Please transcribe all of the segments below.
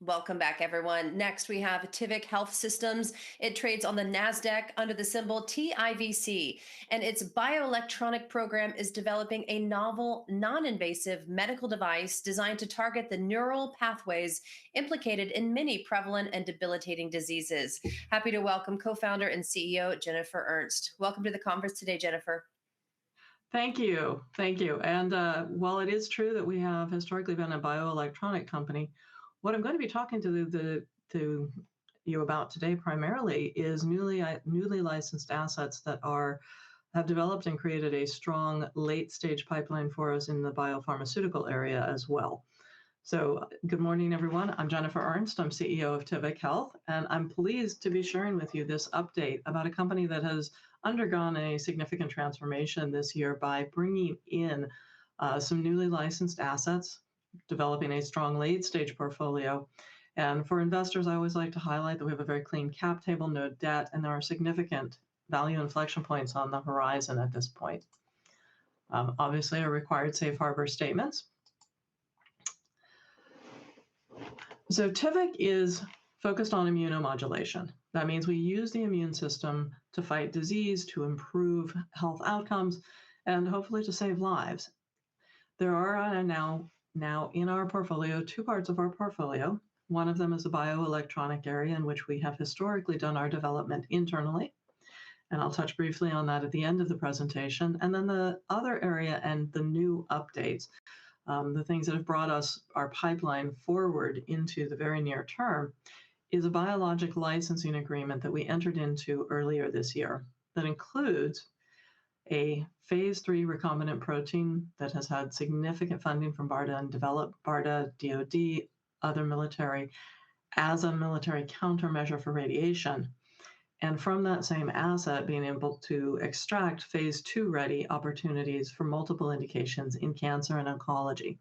Welcome back, everyone. Next, we have Tivic Health Systems. It trades on the NASDAQ under the symbol TIVC, and its bioelectronic program is developing a novel, non-invasive medical device designed to target the neural pathways implicated in many prevalent and debilitating diseases. Happy to welcome co-founder and CEO Jennifer Ernst. Welcome to the conference today, Jennifer. Thank you. Thank you. And while it is true that we have historically been a bioelectronic company, what I'm going to be talking to you about today primarily is newly licensed assets that have developed and created a strong late stage pipeline for us in the biopharmaceutical area as well. So good morning, everyone. I'm Jennifer Ernst. I'm CEO of Tivic Health, and I'm pleased to be sharing with you this update about a company that has undergone a significant transformation this year by bringing in some newly licensed assets, developing a strong late-stage portfolio. And for investors, I always like to highlight that we have a very clean cap table, no debt, and there are significant value inflection points on the horizon at this point. Obviously, our required safe harbor statements. So Tivic is focused on immunomodulation. That means we use the immune system to fight disease, to improve health outcomes, and hopefully to save lives. There are now in our portfolio two parts of our portfolio. One of them is the bioelectronic area in which we have historically done our development internally. And I'll touch briefly on that at the end of the presentation. And then the other area and the new updates, the things that have brought our pipeline forward into the very near term, is a biologic licensing agreement that we entered into earlier this year that includes a phase 3 recombinant protein that has had significant funding from BARDA and developed BARDA, DoD, other military, as a military countermeasure for radiation. And from that same asset, being able to extract phase 2 ready opportunities for multiple indications in cancer and oncology.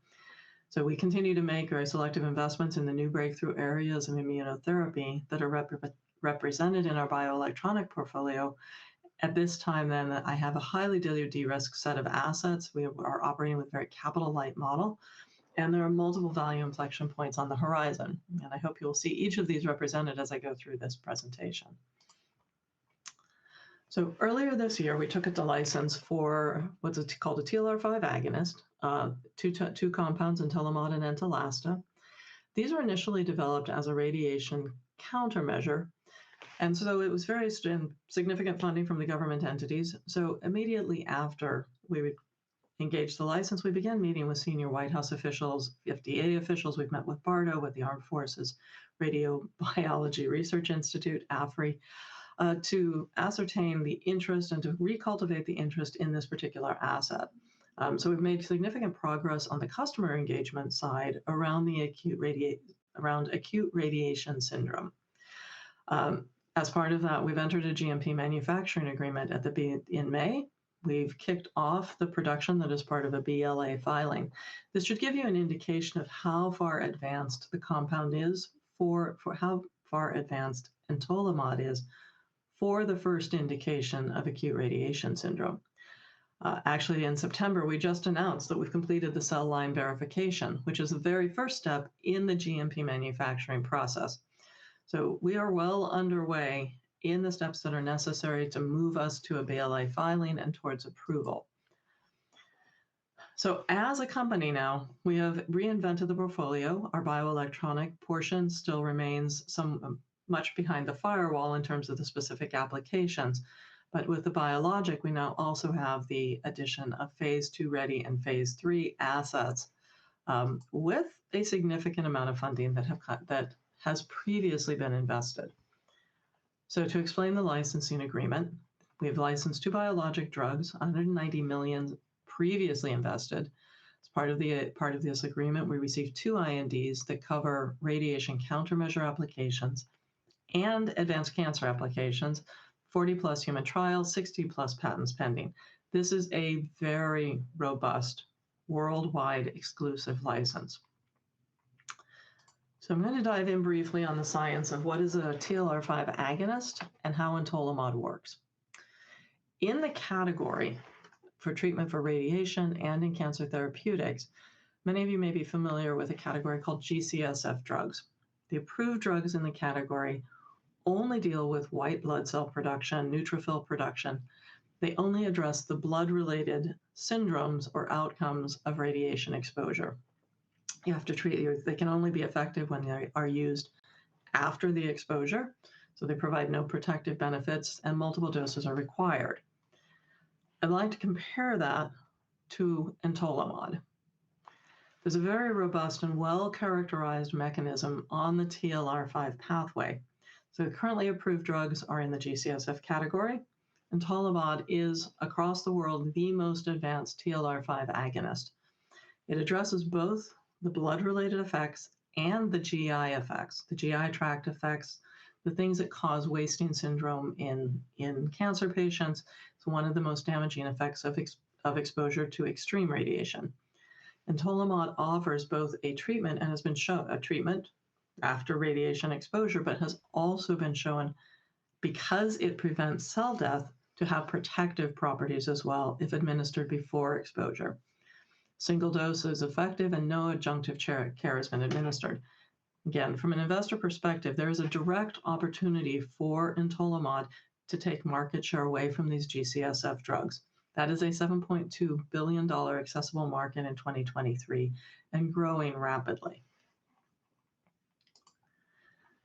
So we continue to make very selective investments in the new breakthrough areas of immunotherapy that are represented in our bioelectronic portfolio. At this time, then, I have a highly de-risked set of assets. We are operating with a very capital light model, and there are multiple value inflection points on the horizon. And I hope you will see each of these represented as I go through this presentation. So earlier this year, we took it to license for what's called a TLR5 agonist, two compounds, entolimod and entolasta. These were initially developed as a radiation countermeasure, and so it was very significant funding from the government entities. So immediately after we would engage the license, we began meeting with senior White House officials, FDA officials. We've met with BARDA, with the Armed Forces Radiobiology Research Institute, AFRI, to ascertain the interest and to recultivate the interest in this particular asset. So we've made significant progress on the customer engagement side around the acute radiation syndrome. As part of that, we've entered a GMP manufacturing agreement in May. We've kicked off the production that is part of a BLA filing. This should give you an indication of how far advanced the compound is for how far advanced entolimod is for the first indication of acute radiation syndrome. Actually, in September, we just announced that we've completed the cell line verification, which is the very first step in the GMP manufacturing process. So we are well underway in the steps that are necessary to move us to a BLA filing and towards approval. So as a company now, we have reinvented the portfolio. Our bioelectronic portion still remains much behind the firewall in terms of the specific applications. But with the biologic, we now also have the addition of phase 2 ready and phase 3 assets with a significant amount of funding that has previously been invested. So to explain the licensing agreement, we have licensed 2 biologic drugs, 190 million previously invested. As part of this agreement, we received 2 INDs that cover radiation countermeasure applications and advanced cancer applications, 40+ human trials, 60+ patents pending. This is a very robust, worldwide exclusive license. So I'm going to dive in briefly on the science of what is a TLR5 agonist and how entolimod works. In the category for treatment for radiation and in cancer therapeutics, many of you may be familiar with a category called GCSF drugs. The approved drugs in the category only deal with white blood cell production, neutrophil production. They only address the blood-related syndromes or outcomes of radiation exposure. You have to treat, they can only be effective when they are used after the exposure, so they provide no protective benefits, and multiple doses are required. I'd like to compare that to entolimod. There's a very robust and well-characterized mechanism on the TLR5 pathway. So currently approved drugs are in the GCSF category. Entolimod is, across the world, the most advanced TLR5 agonist. It addresses both the blood-related effects and the GI effects, the GI tract effects, the things that cause wasting syndrome in cancer patients. It's one of the most damaging effects of exposure to extreme radiation. Entolimod offers both a treatment and has been shown a treatment after radiation exposure, but has also been shown, because it prevents cell death, to have protective properties as well if administered before exposure. Single dose is effective and no adjunctive care has been administered. Again, from an investor perspective, there is a direct opportunity for entolimod to take market share away from these GCSF drugs. That is a $7.2 billion accessible market in 2023 and growing rapidly.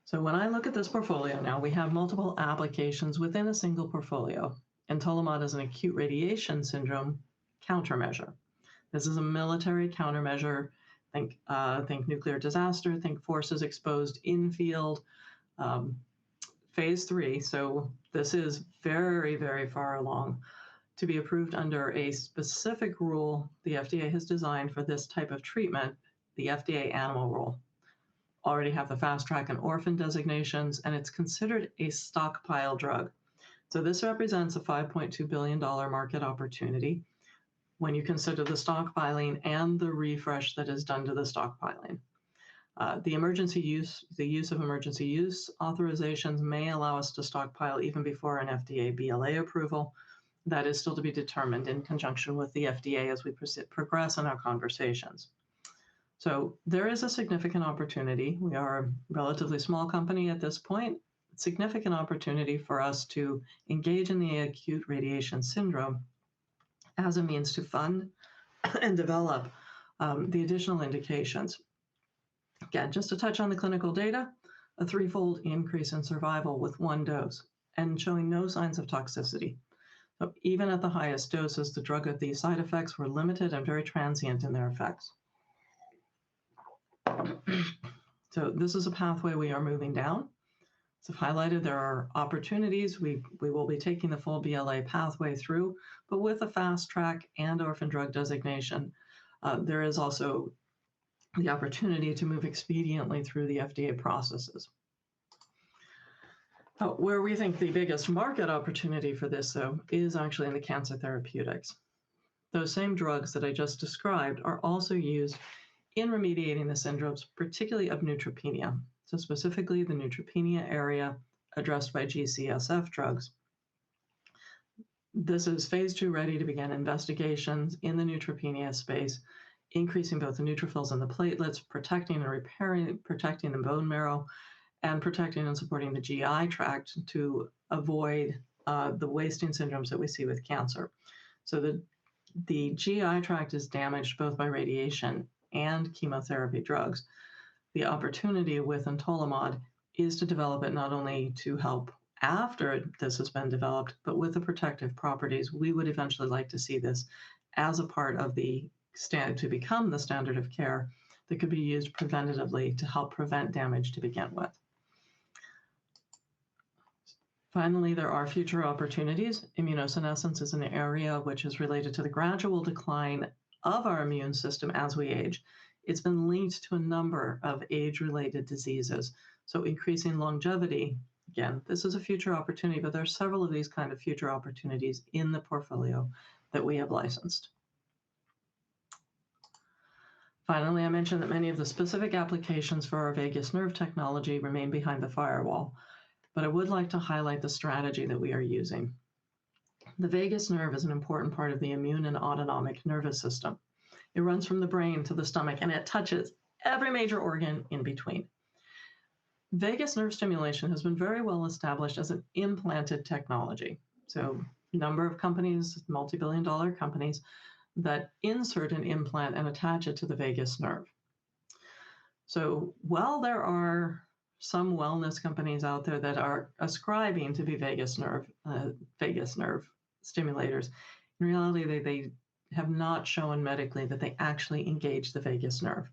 So when I look at this portfolio now, we have multiple applications within a single portfolio. Entolimod is an acute radiation syndrome countermeasure. This is a military countermeasure. Think nuclear disaster, think forces exposed in field, phase 3. So this is very, very far along to be approved under a specific rule the FDA has designed for this type of treatment, the FDA animal rule. Already have the fast track and orphan designations, and it's considered a stockpile drug. So this represents a $5.2 billion market opportunity when you consider the stockpiling and the refresh that is done to the stockpiling. The use of emergency use authorizations may allow us to stockpile even before an FDA BLA approval. That is still to be determined in conjunction with the FDA as we progress in our conversations. So there is a significant opportunity. We are a relatively small company at this point. Significant opportunity for us to engage in the acute radiation syndrome as a means to fund and develop the additional indications. Again, just to touch on the clinical data, a 3-fold increase in survival with 1 dose and showing no signs of toxicity. So even at the highest doses, the drug of these side effects were limited and very transient in their effects. So this is a pathway we are moving down. So I've highlighted there are opportunities. We will be taking the full BLA pathway through, but with a fast track and orphan drug designation, there is also the opportunity to move expediently through the FDA processes. Where we think the biggest market opportunity for this, though, is actually in the cancer therapeutics. Those same drugs that I just described are also used in remediating the syndromes, particularly of neutropenia. So specifically the neutropenia area addressed by GCSF drugs. This is phase 2 ready to begin investigations in the neutropenia space, increasing both the neutrophils and the platelets, protecting and repairing, protecting the bone marrow, and protecting and supporting the GI tract to avoid the wasting syndromes that we see with cancer. So the GI tract is damaged both by radiation and chemotherapy drugs. The opportunity with entolimod is to develop it not only to help after this has been developed, but with the protective properties. We would eventually like to see this as a part of the to become the standard of care that could be used preventatively to help prevent damage to begin with. Finally, there are future opportunities. Immunosenescence is an area which is related to the gradual decline of our immune system as we age. It's been linked to a number of age-related diseases. So increasing longevity, again, this is a future opportunity, but there are several of these kind of future opportunities in the portfolio that we have licensed. Finally, I mentioned that many of the specific applications for our vagus nerve technology remain behind the firewall, but I would like to highlight the strategy that we are using. The vagus nerve is an important part of the immune and autonomic nervous system. It runs from the brain to the stomach, and it touches every major organ in between. Vagus nerve stimulation has been very well established as an implanted technology. So, a number of companies, multi-billion-dollar companies, that insert an implant and attach it to the vagus nerve. So, while there are some wellness companies out there that are ascribing to be vagus nerve stimulators, in reality, they have not shown medically that they actually engage the vagus nerve.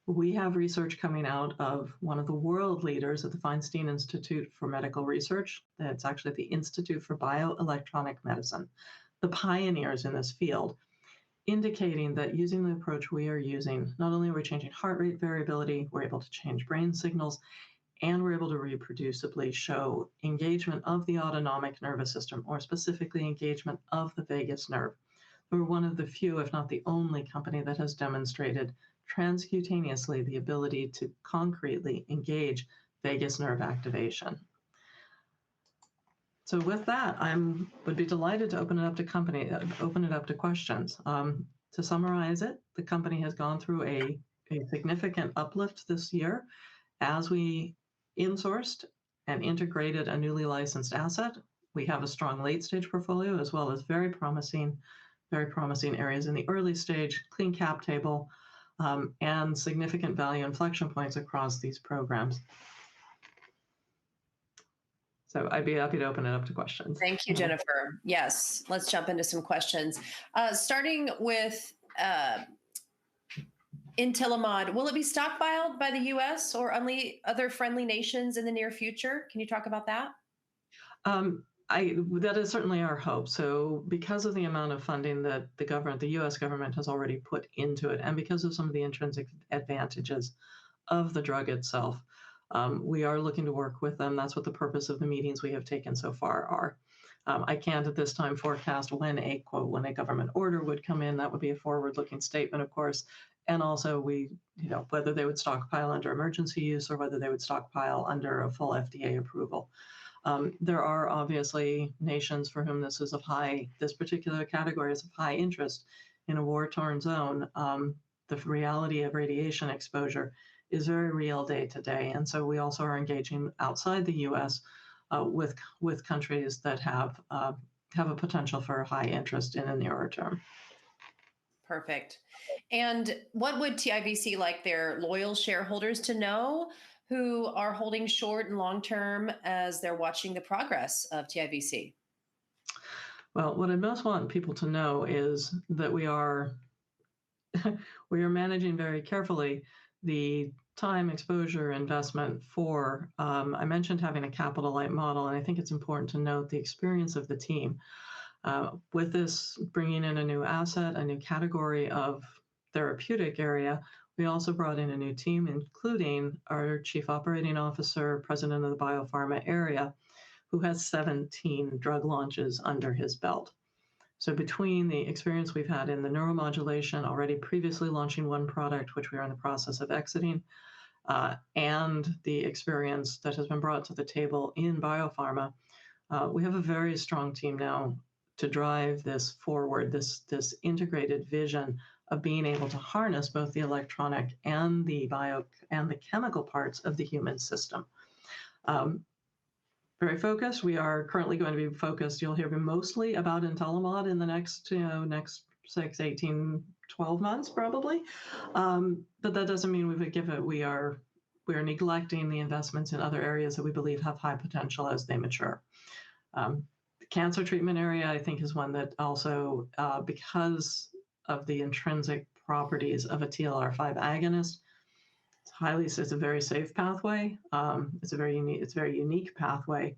We have research coming out of one of the world leaders at the Feinstein Institute for Medical Research. It's actually the Institute for Bioelectronic Medicine, the pioneers in this field, indicating that using the approach we are using, not only are we changing heart rate variability, we're able to change brain signals, and we're able to reproducibly show engagement of the autonomic nervous system, or specifically engagement of the vagus nerve. We're one of the few, if not the only company that has demonstrated transcutaneously the ability to concretely engage vagus nerve activation. So with that, would be delighted to open it up to questions. To summarize it, the company has gone through a significant uplift this year as we insourced and integrated a newly licensed asset. We have a strong late-stage portfolio as well as very promising areas in the early stage, clean cap table, and significant value inflection points across these programs. So I'd be happy to open it up to questions. Thank you, Jennifer. Yes, let's jump into some questions. Starting with Entolimod, will it be stockpiled by the US or only other friendly nations in the near future? Can you talk about that? That is certainly our hope. So because of the amount of funding that the US government has already put into it, and because of some of the intrinsic advantages of the drug itself, we are looking to work with them. That's what the purpose of the meetings we have taken so far are. I can't at this time forecast when a government order would come in. That would be a forward-looking statement, of course. And also whether they would stockpile under emergency use or whether they would stockpile under a full FDA approval. There are obviously nations for whom this particular category is of high interest. In a war-torn zone, the reality of radiation exposure is very real day to day. And so we also are engaging outside the US with countries that have a potential for high interest in the nearer term. Perfect. And what would TIVC like their loyal shareholders to know who are holding short and long term as they're watching the progress of TIVC? Well, what I most want people to know is that we are managing very carefully the time, exposure, investment for, I mentioned having a capital light model, and I think it's important to note the experience of the team. With this bringing in a new asset, a new category of therapeutic area, we also brought in a new team, including our Chief Operating Officer, President of the Biopharma area, who has 17 drug launches under his belt. So between the experience we've had in the neuromodulation, already previously launching one product, which we are in the process of exiting, and the experience that has been brought to the table in biopharma, we have a very strong team now to drive this forward, this integrated vision of being able to harness both the electronic and the chemical parts of the human system. Very focused. We are currently going to be focused. You'll hear me mostly about Entolimod in the next 6, 18, 12 months, probably. But that doesn't mean we are neglecting the investments in other areas that we believe have high potential as they mature. The cancer treatment area, I think, is one that also, because of the intrinsic properties of a TLR5 agonist, it's a very safe pathway. It's a very unique pathway,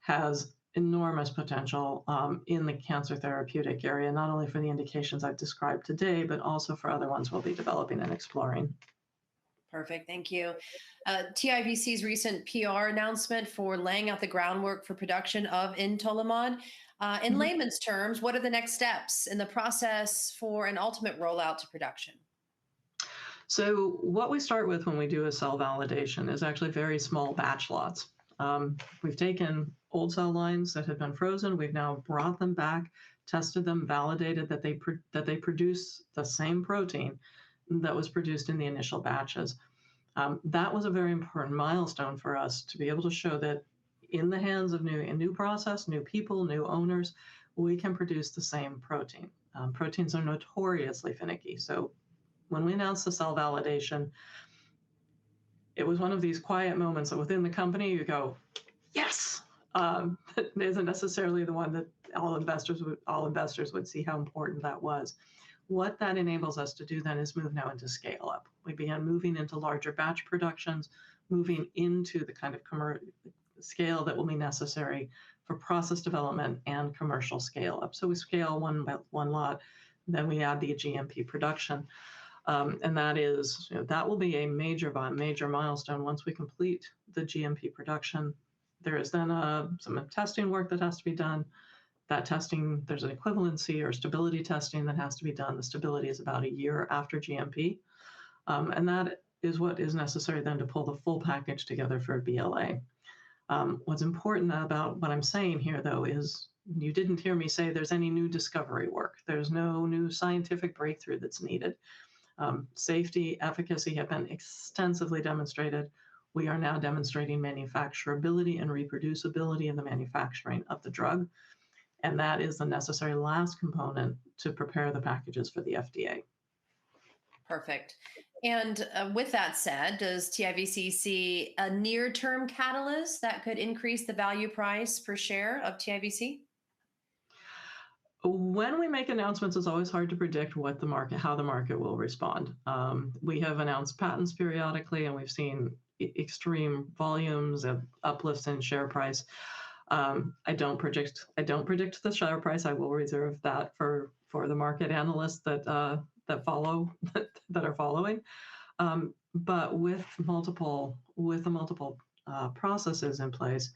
has enormous potential in the cancer therapeutic area, not only for the indications I've described today, but also for other ones we'll be developing and exploring. Perfect. Thank you. TIVC's recent PR announcement for laying out the groundwork for production of Entolimod. In layman's terms, what are the next steps in the process for an ultimate rollout to production? So what we start with when we do a cell validation is actually very small batch lots. We've taken old cell lines that have been frozen. We've now brought them back, tested them, validated that they produce the same protein that was produced in the initial batches. That was a very important milestone for us to be able to show that in the hands of a new process, new people, new owners, we can produce the same protein. Proteins are notoriously finicky. So when we announced the cell validation, it was one of these quiet moments that within the company you go, yes. It isn't necessarily the one that all investors would see how important that was. What that enables us to do then is move now into scale up. We began moving into larger batch productions, moving into the kind of scale that will be necessary for process development and commercial scale up. So we scale one by one lot, then we add the GMP production. And that is, that will be a major milestone once we complete the GMP production. There is then some testing work that has to be done. That testing, there's an equivalency or stability testing that has to be done. The stability is about a year after GMP. And that is what is necessary then to pull the full package together for a BLA. What's important about what I'm saying here, though, is you didn't hear me say there's any new discovery work. There's no new scientific breakthrough that's needed. Safety, efficacy have been extensively demonstrated. We are now demonstrating manufacturability and reproducibility in the manufacturing of the drug. And that is the necessary last component to prepare the packages for the FDA. Perfect. And with that said, does TIVC see a near-term catalyst that could increase the value price per share of TIVC? When we make announcements, it's always hard to predict how the market will respond. We have announced patents periodically, and we've seen extreme volumes of uplifts in share price. I don't predict the share price. I will reserve that for the market analysts that are following. But with the multiple processes in place,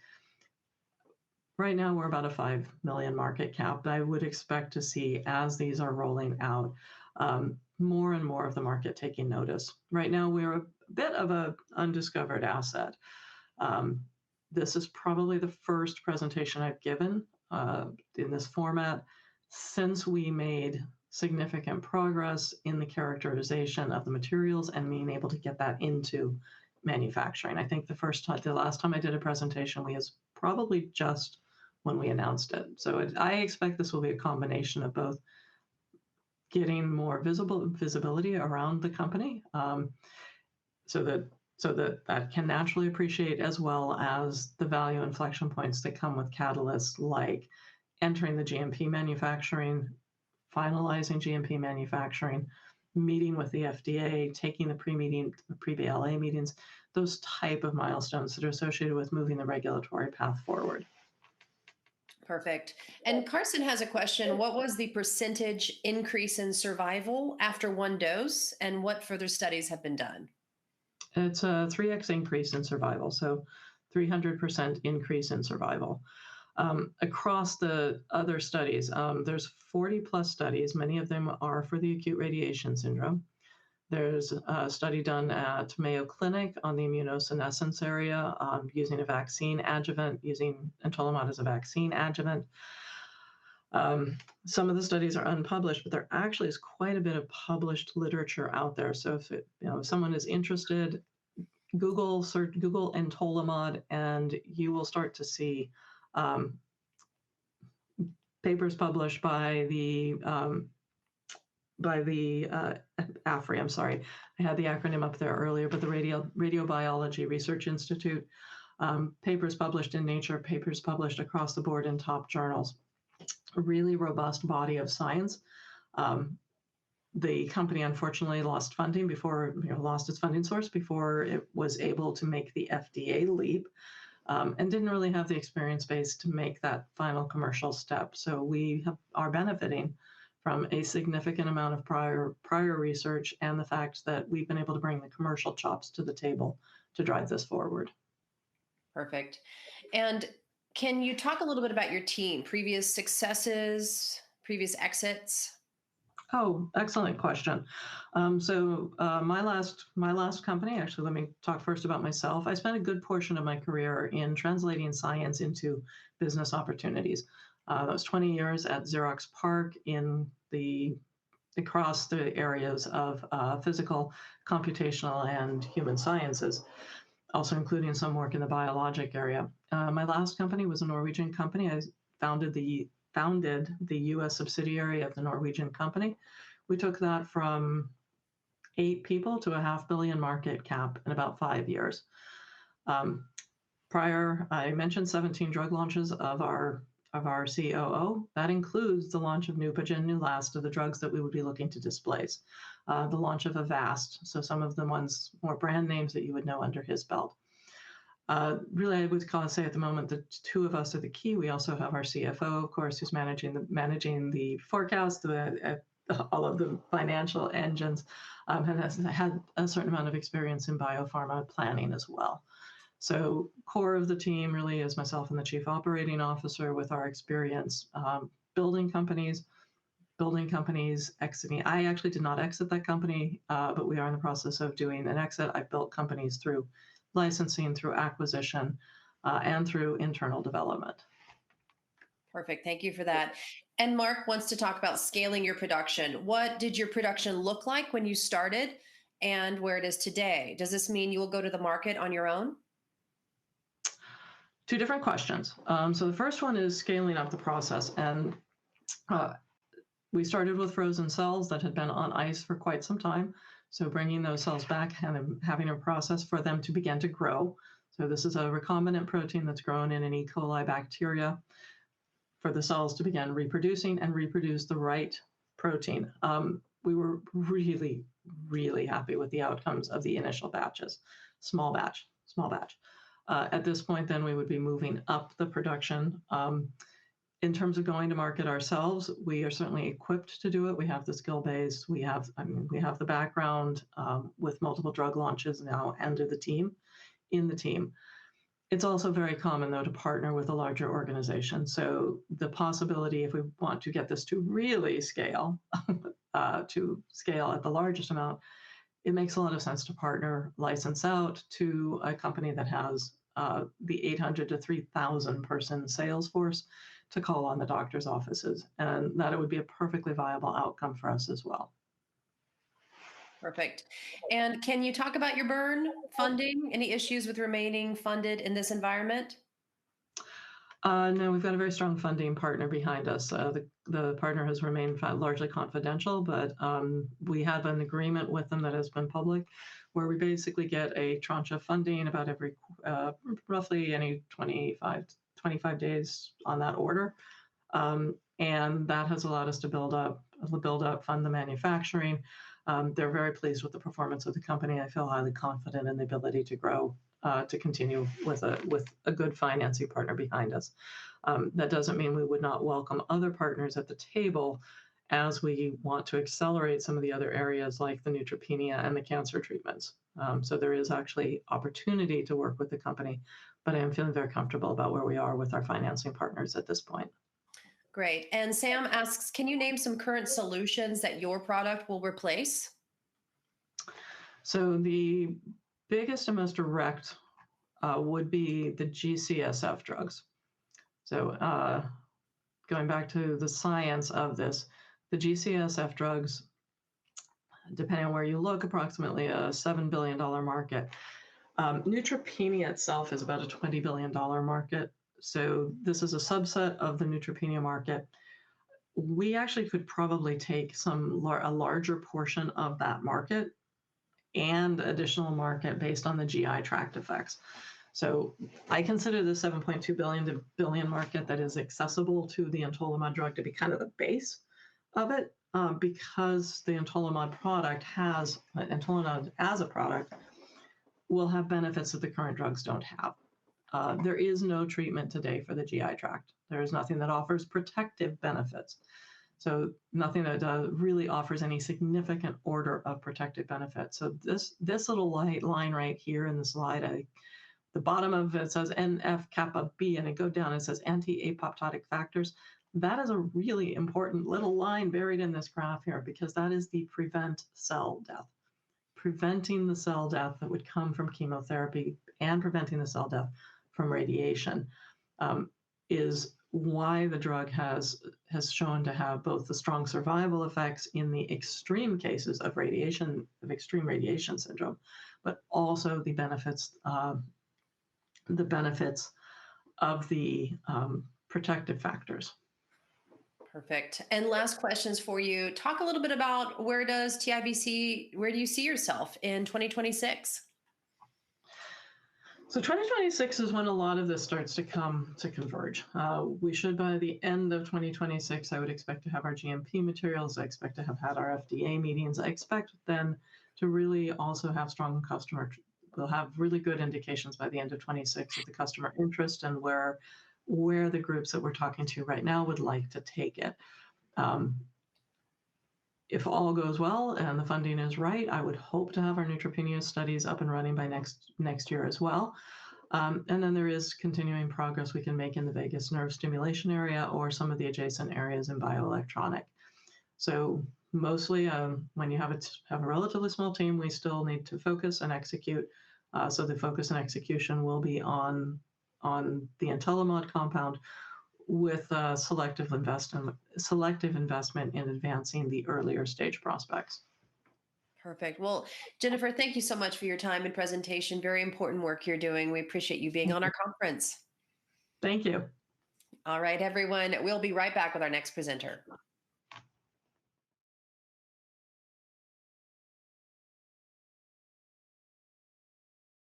right now we're about a 5 million market cap. I would expect to see, as these are rolling out, more and more of the market taking notice. Right now we're a bit of an undiscovered asset. This is probably the first presentation I've given in this format since we made significant progress in the characterization of the materials and being able to get that into manufacturing. I think the last time I did a presentation, was probably just when we announced it. So I expect this will be a combination of both getting more visibility around the company, so that can naturally appreciate, as well as the value inflection points that come with catalysts like entering the GMP manufacturing, finalizing GMP manufacturing, meeting with the FDA, taking the pre-BLA meetings, those type of milestones that are associated with moving the regulatory path forward. Perfect. And Carson has a question. What was the percentage increase in survival after one dose, and what further studies have been done? It's a 3x increase in survival, so 300% increase in survival. Across the other studies, there's 40 plus studies. Many of them are for the acute radiation syndrome. There's a study done at Mayo Clinic on the immunosenescence area, using a vaccine adjuvant, using entolimod as a vaccine adjuvant. Some of the studies are unpublished, but there actually is quite a bit of published literature out there. So if someone is interested, Google entolimod, and you will start to see papers published by the AFRI. I'm sorry, I had the acronym up there earlier, but the Radiobiology Research Institute. Papers published in Nature, papers published across the board in top journals. A really robust body of science. The company unfortunately lost its funding source before it was able to make the FDA leap, and didn't really have the experience base to make that final commercial step. So we are benefiting from a significant amount of prior research and the fact that we've been able to bring the commercial chops to the table to drive this forward. Perfect. And can you talk a little bit about your team, previous successes, previous exits? Oh, excellent question. My last company, actually, let me talk first about myself. I spent a good portion of my career in translating science into business opportunities. That was 20 years at Xerox PARC in the across the areas of physical, computational, and human sciences, also including some work in the biologic area. My last company was a Norwegian company. I founded the U.S. subsidiary of the Norwegian company. We took that from 8 people to a $500 million market cap in about 5 years. Prior, I mentioned 17 drug launches of our COO. That includes the launch of Neupogen, Neulasta, the drugs that we would be looking to displace, the launch of Avast, so some of the ones, more brand names that you would know under his belt. Really, I would say at the moment the 2 of us are the key. We also have our CFO, of course, who's managing the forecast, all of the financial engines, and has had a certain amount of experience in biopharma planning as well. So core of the team really is myself and the chief operating officer with our experience building companies, exiting. I actually did not exit that company, but we are in the process of doing an exit. I've built companies through licensing, through acquisition, and through internal development. Perfect. Thank you for that. And Mark wants to talk about scaling your production. What did your production look like when you started and where it is today? Does this mean you will go to the market on your own? 2 different questions. So the first one is scaling up the process. And we started with frozen cells that had been on ice for quite some time. So bringing those cells back and having a process for them to begin to grow. So this is a recombinant protein that's grown in an E. coli bacteria for the cells to begin reproducing and reproduce the right protein. We were really, really happy with the outcomes of the initial batches, small batch. At this point, then we would be moving up the production. In terms of going to market ourselves, we are certainly equipped to do it. We have the skill base. We have the background with multiple drug launches now and in the team. It's also very common, though, to partner with a larger organization. So the possibility, if we want to get this to really scale, to scale at the largest amount, it makes a lot of sense to partner, license out to a company that has the 800 to 3,000 person sales force to call on the doctor's offices. And that it would be a perfectly viable outcome for us as well. Perfect. And can you talk about your burn funding? Any issues with remaining funded in this environment? No, we've got a very strong funding partner behind us. The partner has remained largely confidential, but we have an agreement with them that has been public, where we basically get a tranche of funding about every roughly any 25 days on that order. And that has allowed us to build up, fund the manufacturing. They're very pleased with the performance of the company. I feel highly confident in the ability to grow, to continue with a good financing partner behind us. That doesn't mean we would not welcome other partners at the table as we want to accelerate some of the other areas like the neutropenia and the cancer treatments. So there is actually opportunity to work with the company, but I am feeling very comfortable about where we are with our financing partners at this point. Great. And Sam asks, can you name some current solutions that your product will replace? So the biggest and most direct would be the GCSF drugs. So going back to the science of this, the GCSF drugs, depending on where you look, approximately a $7 billion market. Neutropenia itself is about a $20 billion market. So this is a subset of the neutropenia market. We actually could probably take a larger portion of that market and additional market based on the GI tract effects. So I consider the 7.2 billion market that is accessible to the entolimod drug to be kind of the base of it, because the entolimod as a product will have benefits that the current drugs don't have. There is no treatment today for the GI tract. There is nothing that offers protective benefits. So nothing that really offers any significant order of protective benefits. So this little line right here in the slide, the bottom of it says NF kappa B, and it goes down and it says anti-apoptotic factors. That is a really important little line buried in this graph here, because that is the prevent cell death. Preventing the cell death that would come from chemotherapy and preventing the cell death from radiation is why the drug has shown to have both the strong survival effects in the extreme cases of extreme radiation syndrome, but also the benefits of the protective factors. Perfect. And last questions for you. Talk a little bit about where do you see yourself in 2026? So 2026 is when a lot of this starts to come to converge. We should, by the end of 2026, I would expect to have our GMP materials. I expect to have had our FDA meetings. I expect then to really also have strong we'll have really good indications by the end of 26 of the customer interest and where the groups that we're talking to right now would like to take it. If all goes well and the funding is right, I would hope to have our neutropenia studies up and running by next year as well. And then there is continuing progress we can make in the vagus nerve stimulation area or some of the adjacent areas in bioelectronic. So mostly when you have a relatively small team, we still need to focus and execute. So the focus and execution will be on the Entolimod compound, with selective investment in advancing the earlier stage prospects. Perfect. Well, Jennifer, thank you so much for your time and presentation. Very important work you're doing. We appreciate you being on our conference. Thank you. All right, everyone. We'll be right back with our next presenter.